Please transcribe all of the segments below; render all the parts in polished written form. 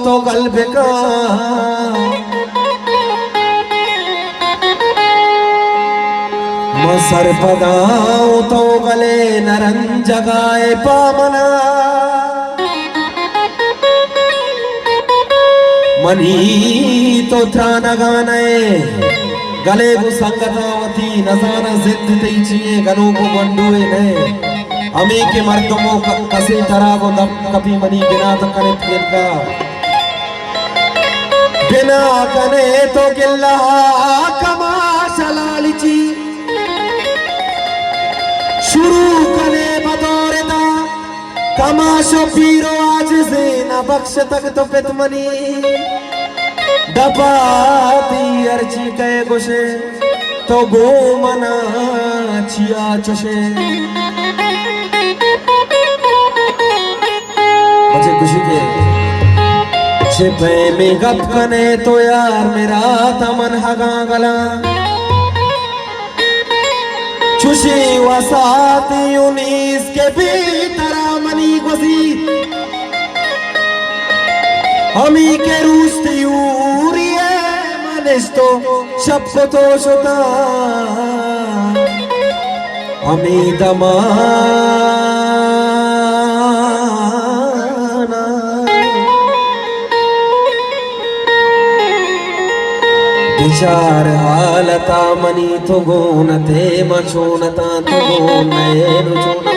तो गल्ब का मसर पगाओ तो गले नरन जगाए पामना मनी तो त्राण गाने गले को संगतावती नजाना जिद तेजिए गनो को बंडुए ने अमी के मर्दों कसे तरह को दब कभी मनी बिना तो करे फिरका बिना कने तो गिल्ला कमा शलालिची शुरू कने बदौरे दा कमाशो पीरो आज से न बख्श तक तो पितमनी दबाती अर्जी कहे गुशे तो गो मना छिया चुशे मुझे खुशी के छिपे में गप कने तो यार मेरा तमन हगा गला चुशी वसाती उन्नीस के भी तरह मनी गुसी हमी के रूस्ती ऊरिए मनिस्तो शब्द तो शुदा हमी दमाना विचार हालता मनी तो गोन थे मचोनता तो गोन नए रुचोन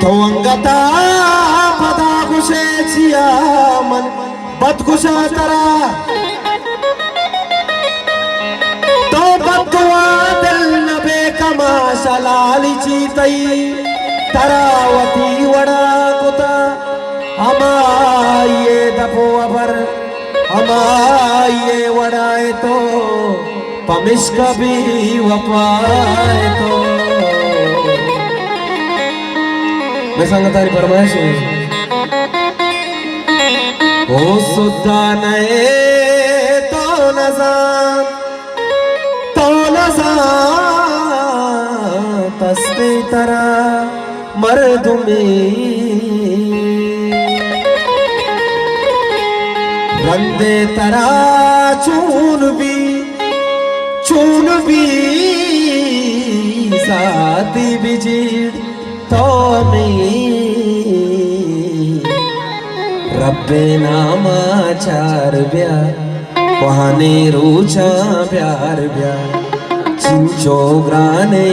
तो अंगता पदा गुशे छिया मन बद गुशा तरा तो बदुआ दिल नबे कमा शलाली चीतई तरावती वड़ा कुता हमाये दपो अबर हमाये वड़ाए तो पमिश कभी वपाए तो मैं संगतारी फरमाइश है ओ सुद्दा नए तो नजान तस्ते तरह मर्दुमी रंदे तरह चून भी साथी बिजीड़ तो रब्बे नामा चार ब्या वहाने रूचा प्यार ब्या चिंचो ग्राने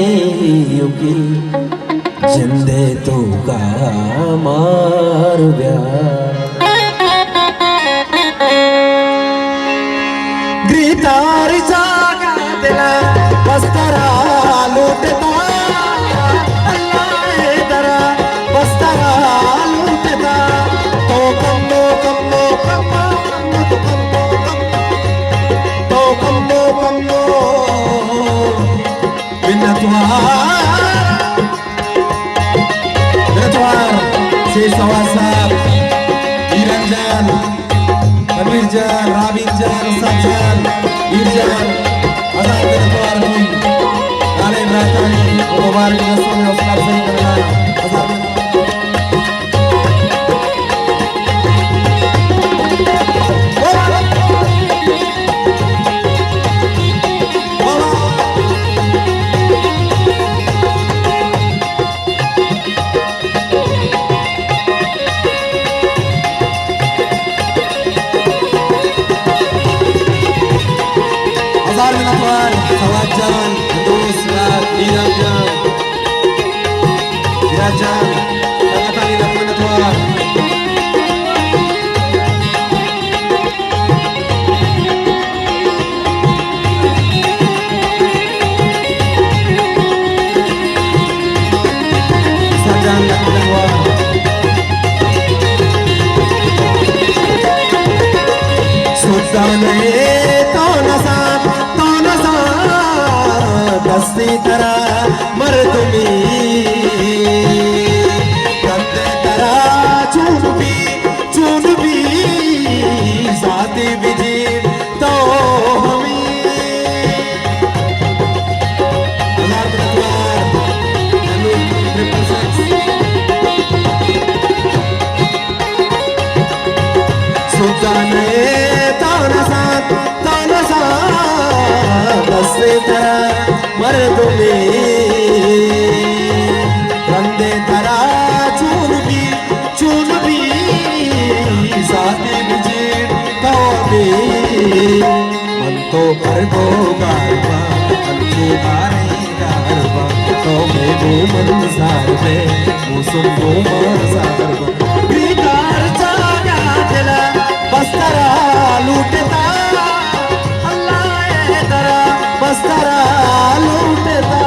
युगी जिंदे तो का मार ब्या ग्रीतार जागा दिला बस्तरा लूटता से सवासाब ईरंजान कबीरजान राबिनजान सज्जान ईरजान आजाद नतवार हुई आले रातानी मुबारक नस्ल में उसका सही करना आजाद Sawajan, Terus, Dirajam, Kata Dirajam Tuhan. Sajan Tuhan. Sultan दस्ती तरह मर्दुमी रंदे तरह चून भी साथी बिजी मर्दों में बंदे तरा चून भी साथी बिजे तो मन तो कर दो गारबा अंजू गारे गारबा तो मैं वो मंसार में वो सुन वो मंसार बिगाड़ जागा दिला बस्तरा लूटता अल्लाह दरा बस्तरा लूटता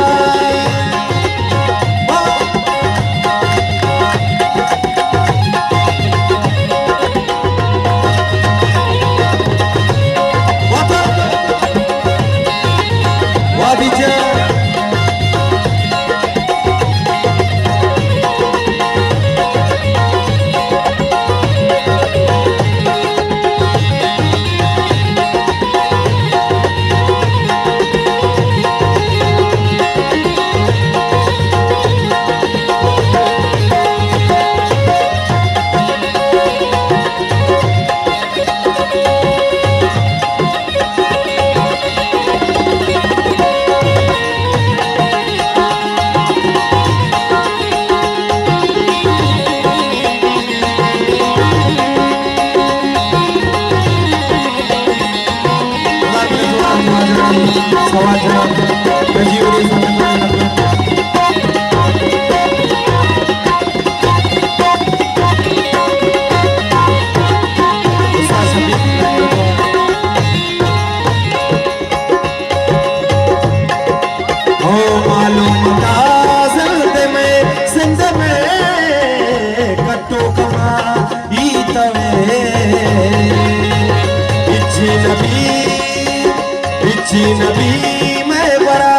नबी मैं बड़ा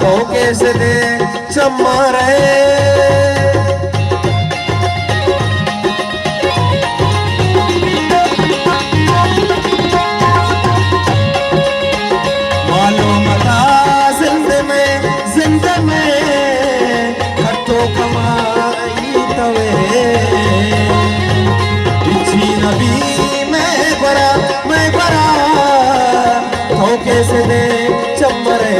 तो कैसे दे चम्मा रहे मालूम था जिंद में खट्टो कमाई तवे इच्छी नबी मैं बड़ा कैसे दे चमरे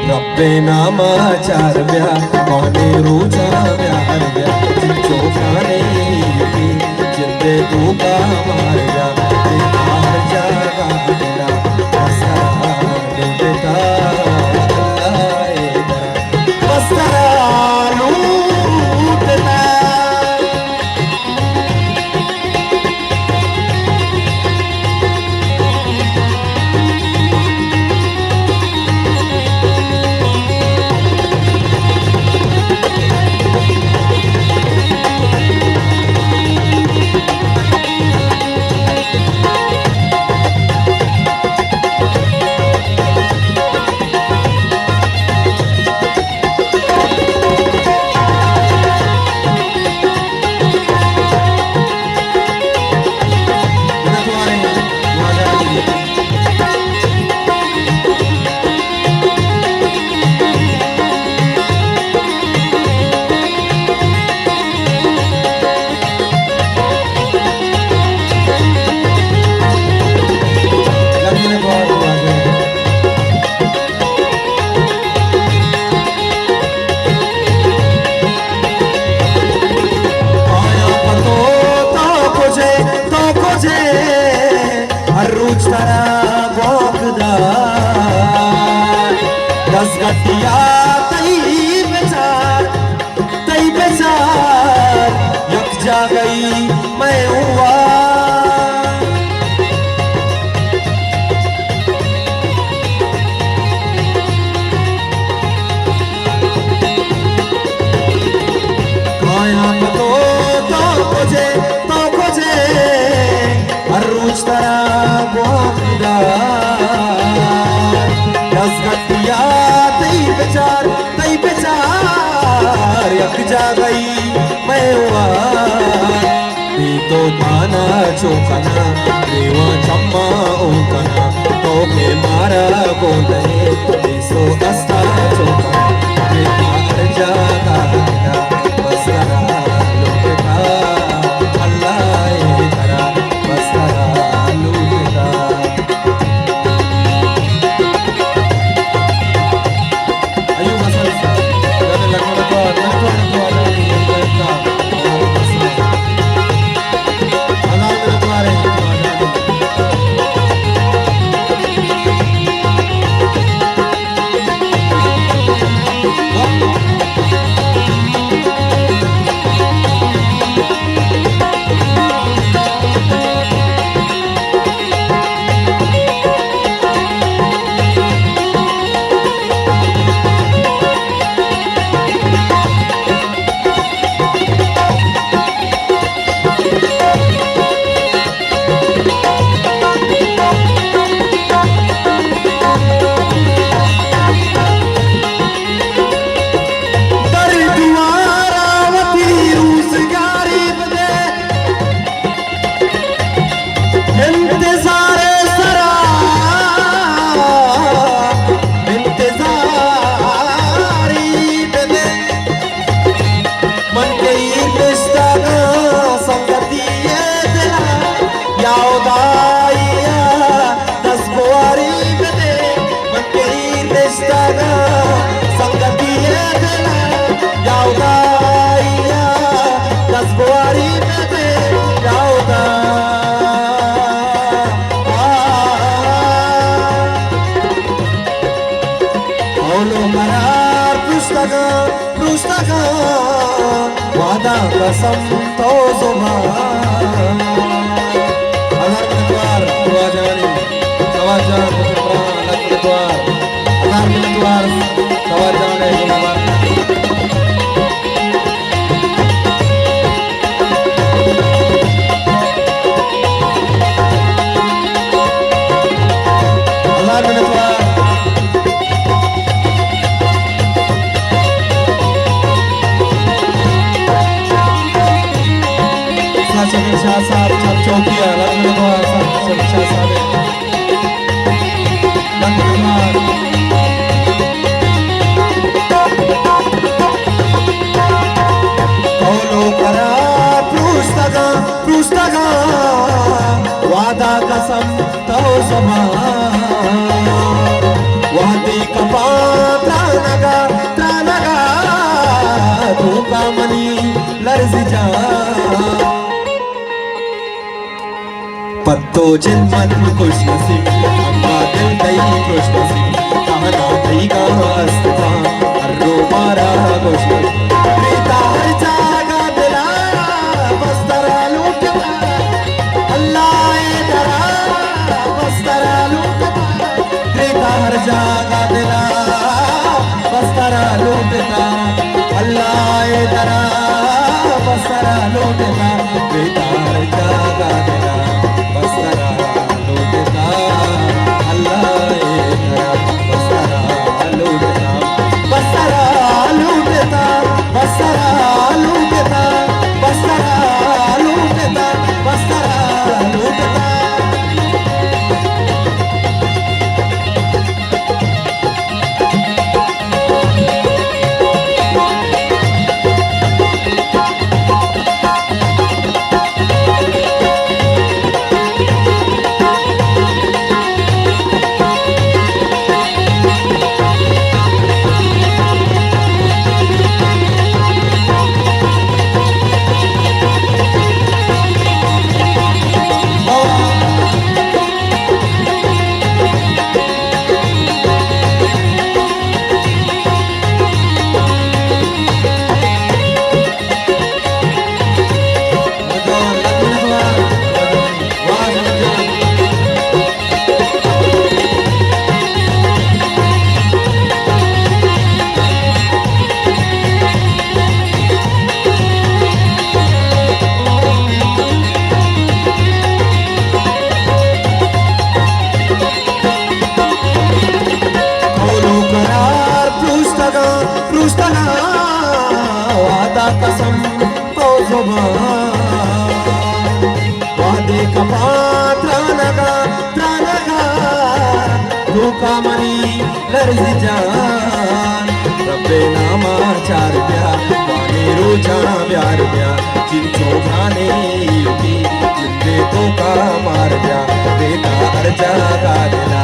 रब्बे नामा चार ब्या कौने रोजा ब्यार ब्या चौखाने जिंदे तू का मार जा मार जागा तेरा बसरा देता अल्लाह बसरा लूटता गटिया तई बेचार यक जा गई मैं हुआ काया तो खोजे हर रोज तरह बोखदा गटिया तई बेचार यक जा गई मैं हुआ तो थाना चौकना देवा चम्मा ओकना तो के मारा बोले सो अस्ता चौकना जागा बसरा लुटता अल्लाह तेरा बसरा लुटता कसम तो जुबान अगर मिलद्वार दुआ जाने सवा जान अलग मिलद्वार अगर मिलद्वार सवा जाने समीक्षा साहब सब चौकिया लखनऊ समीक्षा साहब कौलो करा पुस्तका वादा कसम तो वादे कपा त्रानगा धोखा मनी लर्ज जा पत्तो जिन मन खुश नसीब अम्मा दिल दई खुश नसीब कहना दई का अस्ता अर्रो मारा खुश प्रीता हर जागा दिला बस्तरा लूटता अल्लाह दरा बस्तरा लूटता प्रीता हर जागा दिला बस्तरा लूटता अल्लाह दरा बस्तरा लूटता प्रीता हर जागा दिला बसरा लूटता अल्लाह बसरा लूटता बसरा लूटता बसरा लूटता बसरा लूटता बसरा लूटता वादा कसम तो वादे कपा त्रानगा धोखा मनी लर्ज जान रब्बे नामा चार प्या वाने रोजा प्यार प्या जिनको भाने युगी जिंदे तो का मार प्या बेटा हर जागा दिला